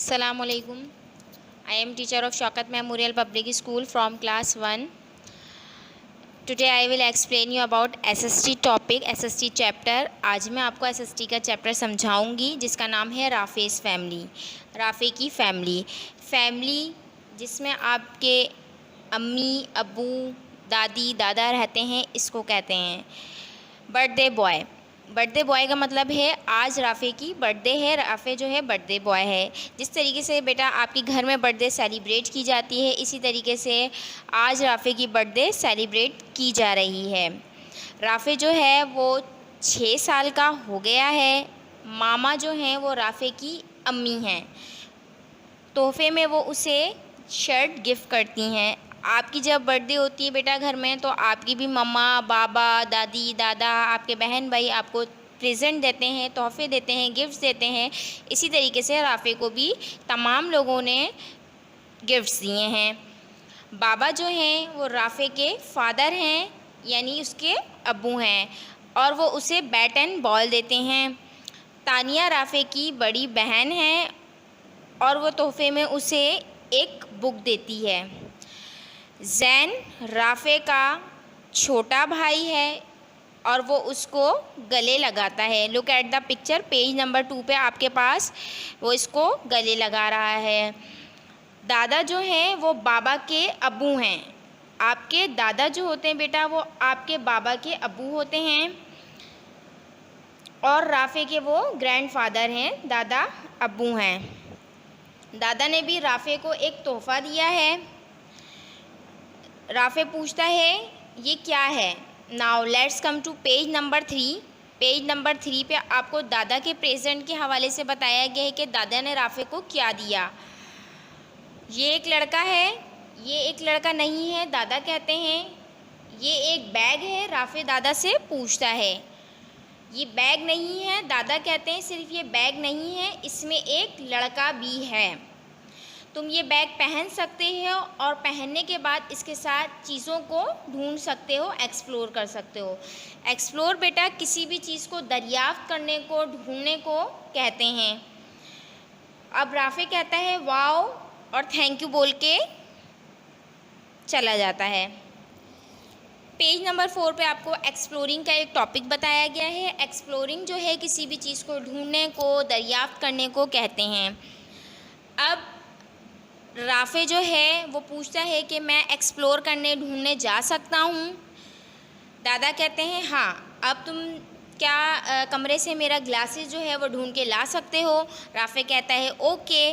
Assalamualaikum. I am teacher of Shaukat Memorial Public School from class 1. Today I will explain you about SST topic, SST chapter. आज मैं आपको SST का chapter समझाऊंगी जिसका नाम है राफेज family. Rafe की family जिसमें आपके अम्मी अब्बू दादी दादा रहते हैं, इसको कहते हैं बर्थडे बॉय का मतलब है आज राफ़े की बर्थडे है, राफ़े जो है बर्थडे बॉय है। जिस तरीके से बेटा आपके घर में बर्थडे सेलिब्रेट की जाती है, इसी तरीके से आज राफ़े की बर्थडे सेलिब्रेट की जा रही है। राफ़े जो है वो 6 साल का हो गया है। मामा जो हैं वो राफ़े की अम्मी हैं। तोहफे में वो उसे शर्ट गिफ्ट करती हैं। आपकी जब बर्थडे होती है बेटा घर में, तो आपकी भी मम्मा बाबा दादी दादा आपके बहन भाई आपको प्रेजेंट देते हैं, तोहफे देते हैं, गिफ्ट्स देते हैं। इसी तरीके से राफ़े को भी तमाम लोगों ने गिफ्ट्स दिए हैं। बाबा जो हैं वो राफ़े के फादर हैं, यानी उसके अब्बू हैं, और वो उसे बैट एंड बॉल देते हैं। तानिया राफ़े की बड़ी बहन है और वो तोहफे में उसे एक बुक देती है। जैन राफ़े का छोटा भाई है और वो उसको गले लगाता है। Look at the picture, page number 2 पे आपके पास वो इसको गले लगा रहा है। दादा जो हैं वो बाबा के अब्बू हैं। आपके दादा जो होते हैं बेटा वो आपके बाबा के अब्बू होते हैं, और राफ़े के वो ग्रैंडफादर हैं, दादा अब्बू हैं। दादा ने भी राफ़े को एक तोहफ़ा दिया है। राफ़े पूछता है ये क्या है। Now let's come to page number 3। Page number 3 पे आपको दादा के प्रेजेंट के हवाले से बताया गया है कि दादा ने राफ़े को क्या दिया। ये एक लड़का है, ये एक लड़का नहीं है, दादा कहते हैं। ये एक बैग है, राफ़े दादा से पूछता है। ये बैग नहीं है, दादा कहते हैं सिर्फ ये बैग नहीं है, इसमें एक लड़का भी है। तुम ये बैग पहन सकते हो और पहनने के बाद इसके साथ चीज़ों को ढूंढ सकते हो, एक्सप्लोर कर सकते हो। एक्सप्लोर बेटा किसी भी चीज़ को दरियाफ्त करने को, ढूंढने को कहते हैं। अब राफ़े कहता है वाओ और थैंक यू बोल के चला जाता है। पेज नंबर 4 पे आपको एक्सप्लोरिंग का एक टॉपिक बताया गया है। एक्सप्लोरिंग जो है किसी भी चीज़ को ढूंढने को, दरियाफ्त करने को कहते हैं। अब राफ़े जो है वो पूछता है कि मैं एक्सप्लोर करने, ढूंढने जा सकता हूँ। दादा कहते हैं हाँ, अब तुम क्या कमरे से मेरा ग्लासेस जो है वो ढूंढ के ला सकते हो। राफ़े कहता है ओके।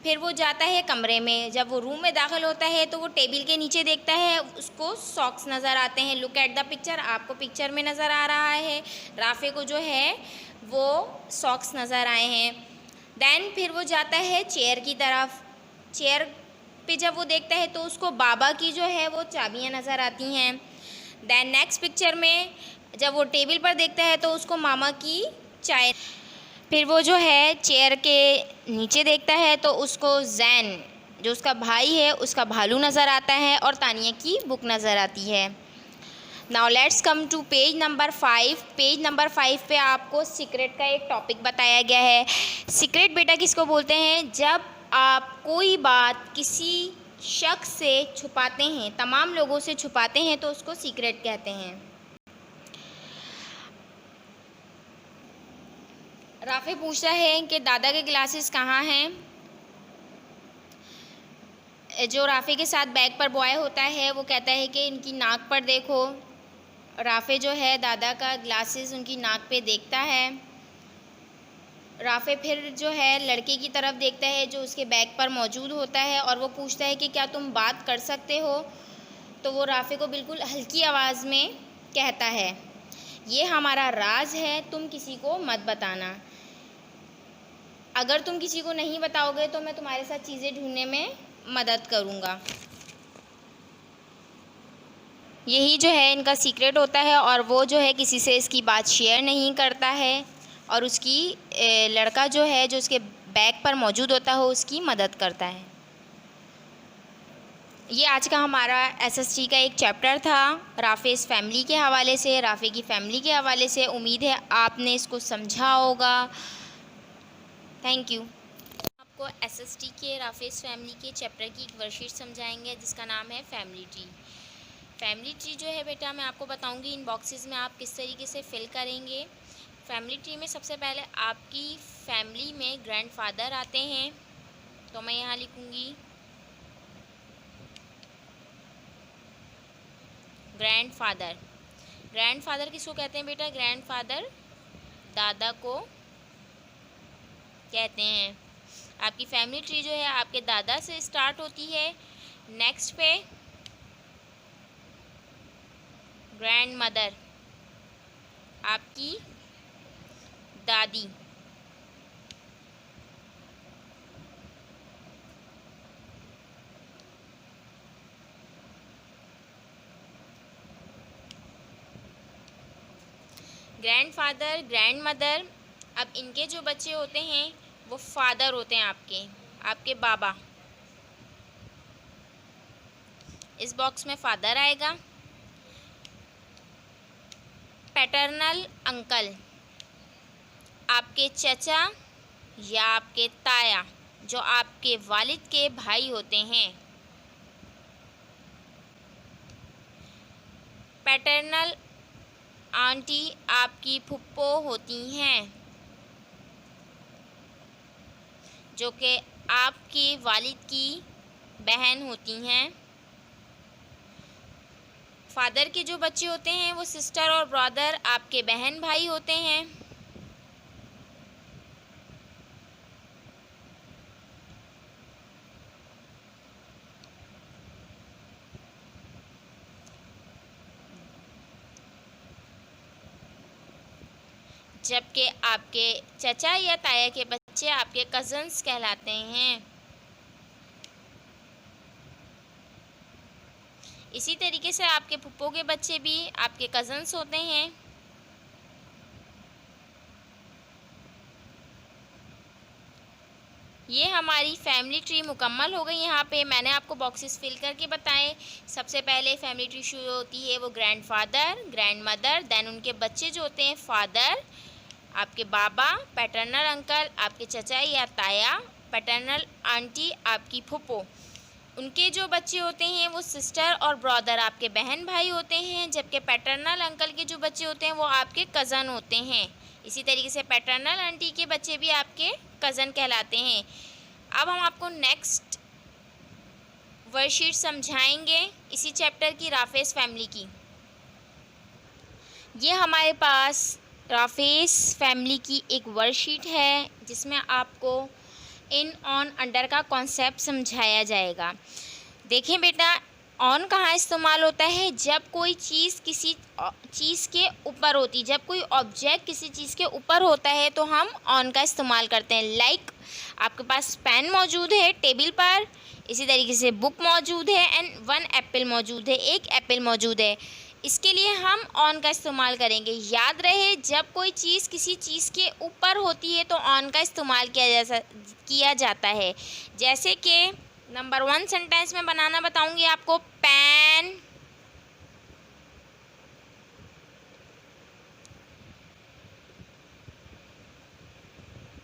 फिर वो जाता है कमरे में। जब वो रूम में दाखिल होता है तो वो टेबल के नीचे देखता है, उसको सॉक्स नज़र आते हैं। लुक एट द पिक्चर, आपको पिक्चर में नज़र आ रहा है राफ़े को जो है वो सॉक्स नज़र आए हैं। दैन फिर वो जाता है चेयर की तरफ। चेयर पे जब वो देखता है तो उसको बाबा की जो है वो चाबियाँ नज़र आती हैं। दैन नेक्स्ट पिक्चर में जब वो टेबल पर देखता है तो उसको मामा की चाय। फिर वो जो है चेयर के नीचे देखता है तो उसको जैन जो उसका भाई है उसका भालू नज़र आता है और तानिया की बुक नज़र आती है। Now let's come to page number 5। Page number 5 पे आपको सीक्रेट का एक टॉपिक बताया गया है। सीक्रेट बेटा किसको बोलते हैं? जब आप कोई बात किसी शख्स से छुपाते हैं, तमाम लोगों से छुपाते हैं, तो उसको सीक्रेट कहते हैं। राफ़े पूछता है कि दादा के ग्लासेस कहाँ हैं। जो राफ़े के साथ बैग पर बॉय होता है वो कहता है कि इनकी नाक पर देखो। राफ़े जो है दादा का ग्लासेस उनकी नाक पे देखता है। राफ़े फिर जो है लड़के की तरफ देखता है जो उसके बैग पर मौजूद होता है और वो पूछता है कि क्या तुम बात कर सकते हो? तो वो राफ़े को बिल्कुल हल्की आवाज़ में कहता है, ये हमारा राज है, तुम किसी को मत बताना। अगर तुम किसी को नहीं बताओगे तो मैं तुम्हारे साथ चीज़ें ढूंढने में मदद करूँगा। यही जो है इनका सीक्रेट होता है और वो जो है किसी से इसकी बात शेयर नहीं करता है और उसकी लड़का जो है जो उसके बैग पर मौजूद होता है उसकी मदद करता है। ये आज का हमारा एसएसटी का एक चैप्टर था राफ़े इस फैमिली के हवाले से, राफ़े की फ़ैमिली के हवाले से। उम्मीद है आपने इसको समझा होगा। Thank you. आपको एसएसटी के राफ़े इस फैमिली के चैप्टर की एक वर्कशीट समझाएंगे जिसका नाम है फैमिली ट्री। फैमिली ट्री जो है बेटा मैं आपको बताऊंगी इन बॉक्सेस में आप किस तरीके से फिल करेंगे। फैमिली ट्री में सबसे पहले आपकी फैमिली में ग्रैंडफादर आते हैं, तो मैं यहाँ लिखूँगी ग्रैंडफादर। ग्रैंडफादर किसको कहते हैं बेटा? ग्रैंडफादर दादा को कहते हैं। आपकी फैमिली ट्री जो है आपके दादा से स्टार्ट होती है। नेक्स्ट पे ग्रैंड मदर, आपकी दादी। ग्रैंडफादर, ग्रैंड मदर, अब इनके जो बच्चे होते हैं वो फादर होते हैं आपके बाबा। इस बॉक्स में फादर आएगा। पैटर्नल अंकल, आपके चचा या आपके ताया जो आपके वालिद के भाई होते हैं। पैटर्नल आंटी आपकी फुप्पो होती हैं जो कि आपके वालिद की बहन होती हैं। फादर के जो बच्चे होते हैं वो सिस्टर और ब्रदर आपके बहन भाई होते हैं। जबकि आपके चचा या ताया के बच्चे आपके कज़न्स कहलाते हैं। इसी तरीके से आपके फुप्पो के बच्चे भी आपके कज़न्स होते हैं। ये हमारी फैमिली ट्री मुकम्मल हो गई। यहाँ पे मैंने आपको बॉक्सेस फिल करके बताए। सबसे पहले फैमिली ट्री शुरू होती है वो ग्रैंडफादर, ग्रैंड मदर, देन उनके बच्चे जो होते हैं फादर, आपके बाबा, पैटर्नल अंकल, आपके चचा या ताया, पैटर्नल आंटी आपकी फुप्पो। उनके जो बच्चे होते हैं वो सिस्टर और ब्रदर आपके बहन भाई होते हैं। जबकि पैटर्नल अंकल के जो बच्चे होते हैं वो आपके कज़न होते हैं। इसी तरीके से पैटर्नल आंटी के बच्चे भी आपके कज़न कहलाते हैं। अब हम आपको नेक्स्ट वर्कशीट समझाएंगे इसी चैप्टर की, राफ़ेस फैमिली की। ये हमारे पास राफ़ेस फैमिली की एक वर्कशीट है जिसमें आपको इन ऑन अंडर का कॉन्सेप्ट समझाया जाएगा। देखें बेटा, ऑन कहाँ इस्तेमाल होता है? जब कोई चीज़ किसी चीज़ के ऊपर होती, जब कोई ऑब्जेक्ट किसी चीज़ के ऊपर होता है तो हम ऑन का इस्तेमाल करते हैं। लाइक आपके पास पेन मौजूद है टेबल पर, इसी तरीके से बुक मौजूद है एंड वन एप्पल मौजूद है, एक एप्पल मौजूद है। इसके लिए हम ऑन का इस्तेमाल करेंगे। याद रहे जब कोई चीज़ किसी चीज़ के ऊपर होती है तो ऑन का इस्तेमाल किया जाता है। जैसे कि नंबर 1 सेंटेंस में बनाना बताऊंगी आपको। Pen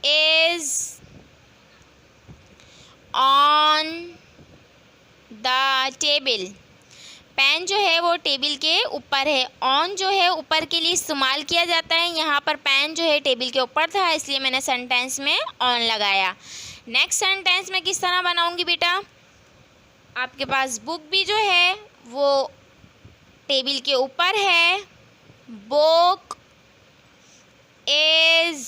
is on the table. Pen जो है वो टेबल के ऊपर है। ऑन जो है ऊपर के लिए इस्तेमाल किया जाता है। यहाँ पर पेन जो है टेबल के ऊपर था इसलिए मैंने सेंटेंस में ऑन लगाया। नेक्स्ट सेंटेंस में किस तरह बनाऊंगी बेटा? आपके पास बुक भी जो है वो टेबल के ऊपर है book is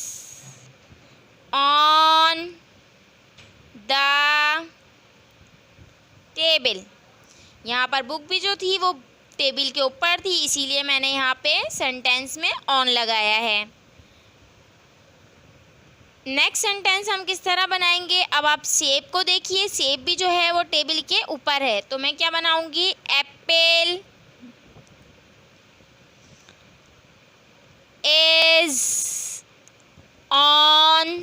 on the table। यहाँ पर बुक भी जो थी वो टेबल के ऊपर थी, इसीलिए मैंने यहाँ पे सेंटेंस में ऑन लगाया है। नेक्स्ट सेंटेंस हम किस तरह बनाएंगे, अब आप सेब को देखिए, सेब भी जो है वो टेबल के ऊपर है, तो मैं क्या बनाऊंगी, Apple is on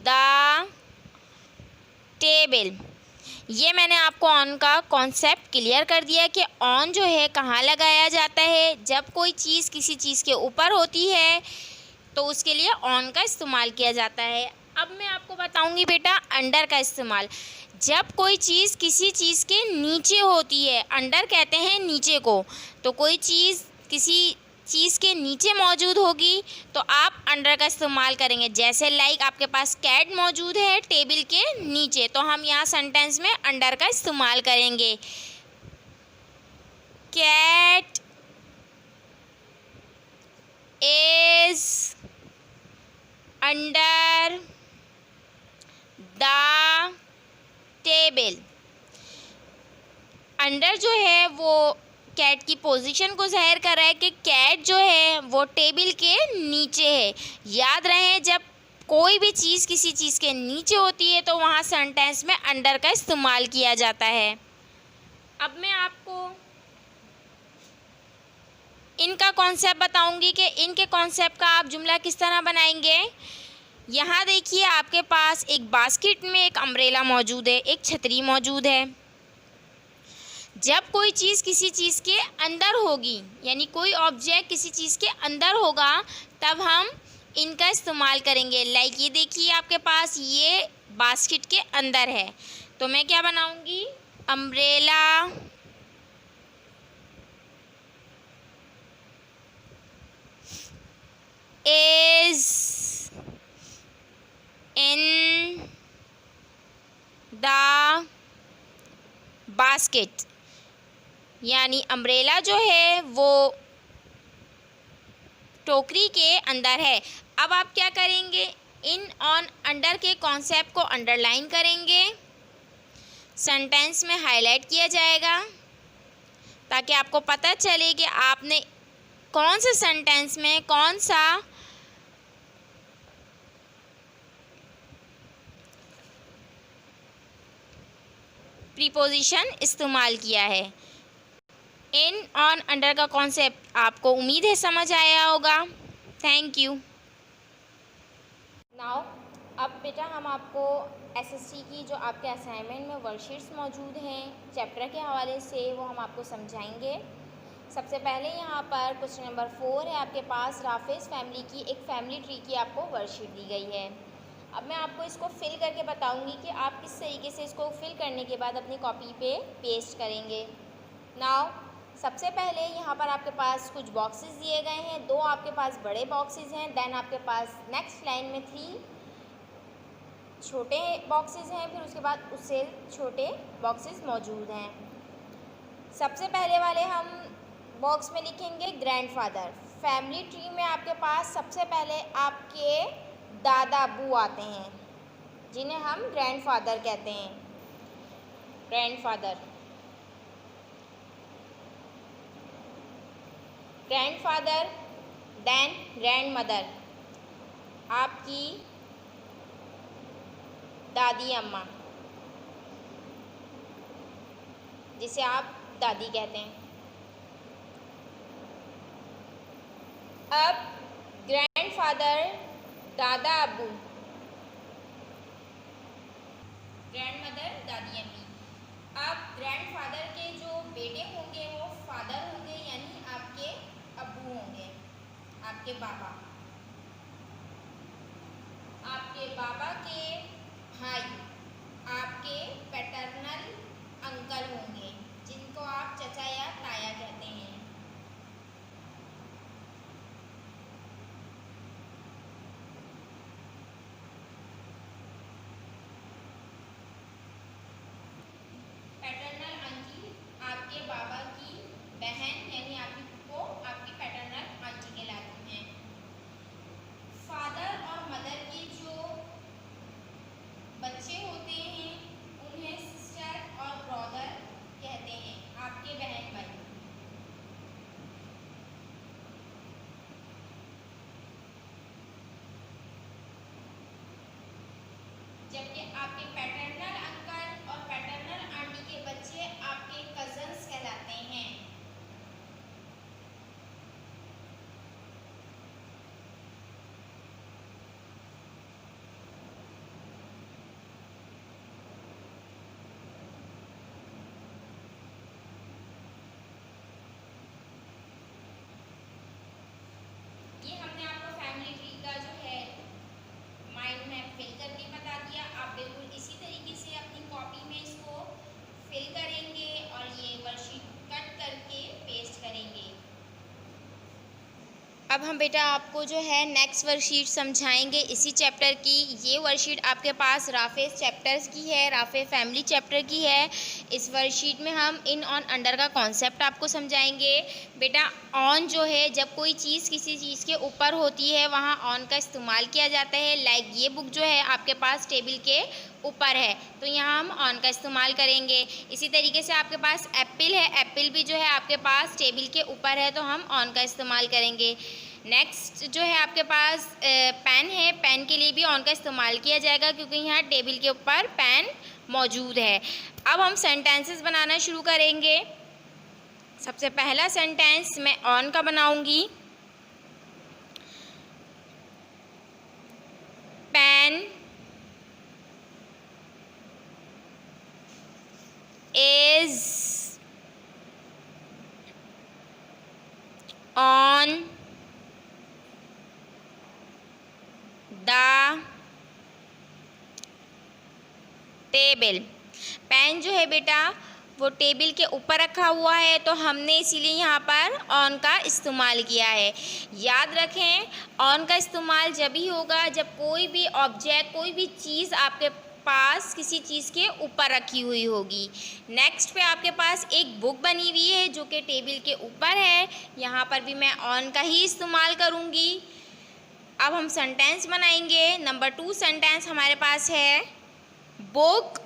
the table. ये मैंने आपको ऑन का कॉन्सेप्ट क्लियर कर दिया कि ऑन जो है कहाँ लगाया जाता है, जब कोई चीज़ किसी चीज़ के ऊपर होती है तो उसके लिए ऑन का इस्तेमाल किया जाता है। अब मैं आपको बताऊंगी बेटा अंडर का इस्तेमाल। जब कोई चीज़ किसी चीज़ के नीचे होती है, अंडर कहते हैं नीचे को, तो कोई चीज़ किसी चीज़ के नीचे मौजूद होगी तो आप अंडर का इस्तेमाल करेंगे। जैसे लाइक आपके पास कैट मौजूद है टेबल के नीचे, तो हम यहाँ सेंटेंस में अंडर का इस्तेमाल करेंगे। Cat is under the table. Under जो है वो कैट की पोजीशन को ज़ाहिर कर रहा है कि कैट जो है वो टेबल के नीचे है। याद रहे जब कोई भी चीज़ किसी चीज़ के नीचे होती है तो वहाँ सेंटेंस में अंडर का इस्तेमाल किया जाता है। अब मैं आपको इनका कॉन्सेप्ट बताऊंगी कि इनके कॉन्सेप्ट का आप जुमला किस तरह बनाएंगे। यहाँ देखिए आपके पास एक बास्केट में एक अम्ब्रेला मौजूद है, एक छतरी मौजूद है। जब कोई चीज़ किसी चीज़ के अंदर होगी, यानी कोई ऑब्जेक्ट किसी चीज़ के अंदर होगा, तब हम इनका इस्तेमाल करेंगे। लाइक ये देखिए आपके पास ये बास्केट के अंदर है, तो मैं क्या बनाऊंगी, umbrella is in the basket. यानी अम्ब्रेला जो है वो टोकरी के अंदर है। अब आप क्या करेंगे, इन ऑन अंडर के कॉन्सेप्ट को अंडरलाइन करेंगे, सेंटेंस में हाईलाइट किया जाएगा ताकि आपको पता चले कि आपने कौन से सेंटेंस में कौन सा प्रीपोजिशन इस्तेमाल किया है। इन ऑन अंडर का कॉन्सेप्ट आपको उम्मीद है समझ आया होगा। Thank you. नाउ अब बेटा हम आपको एसएसटी की जो आपके असाइनमेंट में वर्कशीट्स मौजूद हैं चैप्टर के हवाले से, वो हम आपको समझाएंगे। सबसे पहले यहाँ पर क्वेश्चन नंबर 4 है आपके पास, राफेज फैमिली की एक फैमिली ट्री की आपको वर्कशीट दी गई है। अब मैं आपको इसको फिल करके बताऊंगी कि आप किस तरीके से इसको फिल करने के बाद अपनी कॉपी पे पेस्ट करेंगे। नाउ सबसे पहले यहाँ पर आपके पास कुछ बॉक्सेस दिए गए हैं, 2 आपके पास बड़े बॉक्सेस हैं, देन आपके पास नेक्स्ट लाइन में 3 छोटे बॉक्सेस हैं, फिर उसके बाद उससे छोटे बॉक्सेस मौजूद हैं। सबसे पहले वाले हम बॉक्स में लिखेंगे ग्रैंडफादर। फैमिली ट्री में आपके पास सबसे पहले आपके दादा अबू आते हैं, जिन्हें हम ग्रैंडफादर कहते हैं। ग्रैंडफादर, ग्रैंडफादर, देन ग्रैंडमदर, आपकी दादी अम्मा, जिसे आप दादी कहते हैं। अब ग्रैंडफादर, दादा अबू, ग्रैंडमदर, दादी अम्मी। अब ग्रैंडफादर के जो बेटे होंगे वो फादर होंगे, यानी आपके अब्बू होंगे, आपके बाबा। आपके बाबा के भाई आपके पैटर्नल अंकल होंगे, जिनको आप चचा या ताया कहते हैं। पैटर्नल आंटी आपके बाबा की बहन, यानी आपकी फूफो, आपकी जबकि आपके पैटर्नल अंकल और पैटर्नल आंटी के बच्चे आपके कजन्स कहलाते हैं। ये हमने आपको फैमिली ट्री का जो है माइंड मैप फिल करके बता दिया। आप बिल्कुल इसी तरीके से अपनी कॉपी में इसको फिल करेंगे और ये वर्कशीट कट करके पेस्ट करेंगे। अब हम बेटा आपको जो है नेक्स्ट वर्कशीट समझाएंगे इसी चैप्टर की। ये वर्कशीट आपके पास राफे चैप्टर्स की है, राफे फैमिली चैप्टर की है। इस वर्कशीट में हम इन ऑन अंडर का कॉन्सेप्ट आपको समझाएंगे। बेटा ऑन जो है, जब कोई चीज़ किसी चीज़ के ऊपर होती है वहाँ ऑन का इस्तेमाल किया जाता है। लाइक ये बुक जो है आपके पास टेबल के ऊपर है तो यहाँ हम ऑन का इस्तेमाल करेंगे। इसी तरीके से आपके पास एप्पल है, एप्पल भी जो है आपके पास टेबल के ऊपर है तो हम ऑन का इस्तेमाल करेंगे। नेक्स्ट जो है आपके पास पेन है, पेन के लिए भी ऑन का इस्तेमाल किया जाएगा क्योंकि यहाँ टेबल के ऊपर पेन मौजूद है। अब हम सेंटेंसेस बनाना शुरू करेंगे। सबसे पहला सेंटेंस मैं ऑन का बनाऊंगी। Pen is on the table. Pen जो है बेटा वो टेबल के ऊपर रखा हुआ है तो हमने इसीलिए यहाँ पर ऑन का इस्तेमाल किया है। याद रखें ऑन का इस्तेमाल जब ही होगा जब कोई भी ऑब्जेक्ट, कोई भी चीज़ आपके पास किसी चीज़ के ऊपर रखी हुई होगी। नेक्स्ट पे आपके पास एक बुक बनी हुई है जो कि टेबल के ऊपर है, यहाँ पर भी मैं ऑन का ही इस्तेमाल करूँगी। अब हम सेंटेंस बनाएंगे। नंबर 2 सेंटेंस हमारे पास है, book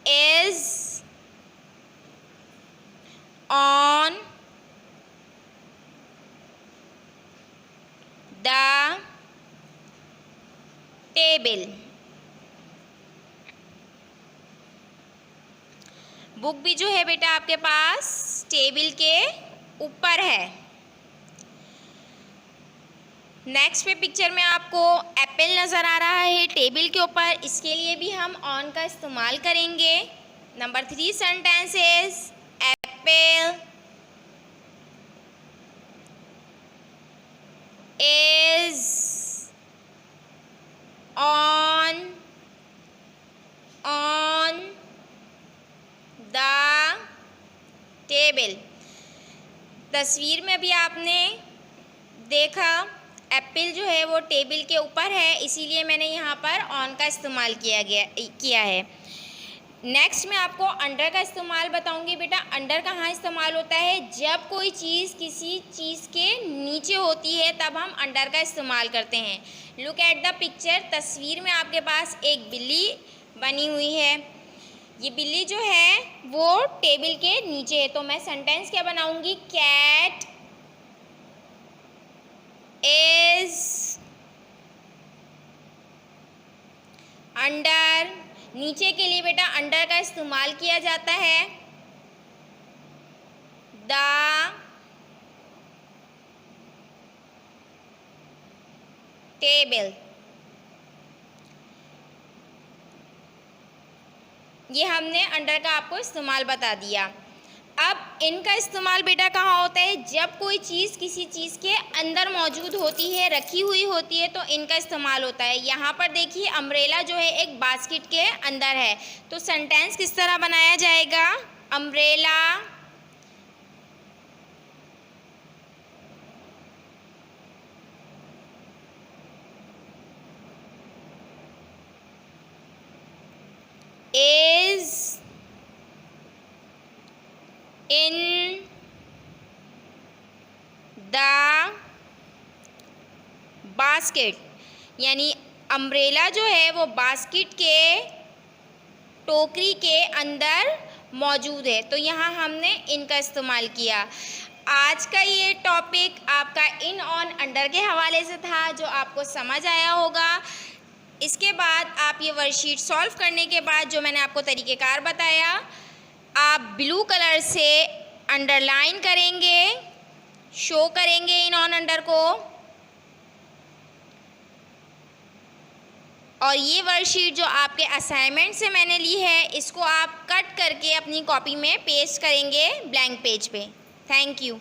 is on the table। Book भी जो है बेटा आपके पास टेबल के ऊपर है। नेक्स्ट पे पिक्चर में आपको एप्पल नज़र आ रहा है टेबल के ऊपर, इसके लिए भी हम ऑन का इस्तेमाल करेंगे। Number 3 sentence is Apple is on the table. तस्वीर में भी आपने देखा एप्पल जो है वो टेबल के ऊपर है, इसीलिए मैंने यहाँ पर ऑन का इस्तेमाल किया है। नेक्स्ट मैं आपको अंडर का इस्तेमाल बताऊंगी। बेटा अंडर कहाँ इस्तेमाल होता है? जब कोई चीज़ किसी चीज़ के नीचे होती है तब हम अंडर का इस्तेमाल करते हैं। Look at the picture. तस्वीर में आपके पास एक बिल्ली बनी हुई है। ये बिल्ली जो है वो टेबल के नीचे है तो मैं सेंटेंस क्या बनाऊंगी? Cat is under. नीचे के लिए बेटा अंडर का इस्तेमाल किया जाता है। The table. ये हमने अंडर का आपको इस्तेमाल बता दिया। अब इनका इस्तेमाल बेटा कहाँ होता है? जब कोई चीज़ किसी चीज़ के अंदर मौजूद होती है, रखी हुई होती है तो इनका इस्तेमाल होता है। यहाँ पर देखिए अम्ब्रेला जो है एक बास्केट के अंदर है तो सेंटेंस किस तरह बनाया जाएगा? Umbrella is in the basket। यानी अम्ब्रेला जो है वो बास्केट के टोकरी के अंदर मौजूद है तो यहाँ हमने इनका इस्तेमाल किया। आज का ये टॉपिक आपका इन ऑन अंडर के हवाले से था जो आपको समझ आया होगा। इसके बाद आप ये वर्कशीट सॉल्व करने के बाद जो मैंने आपको तरीक़ेकार बताया, आप ब्लू कलर से अंडरलाइन करेंगे, शो करेंगे इन ऑन अंडर को, और ये वर्कशीट जो आपके असाइनमेंट से मैंने ली है, इसको आप कट करके अपनी कॉपी में पेस्ट करेंगे ब्लैंक पेज पे। Thank you.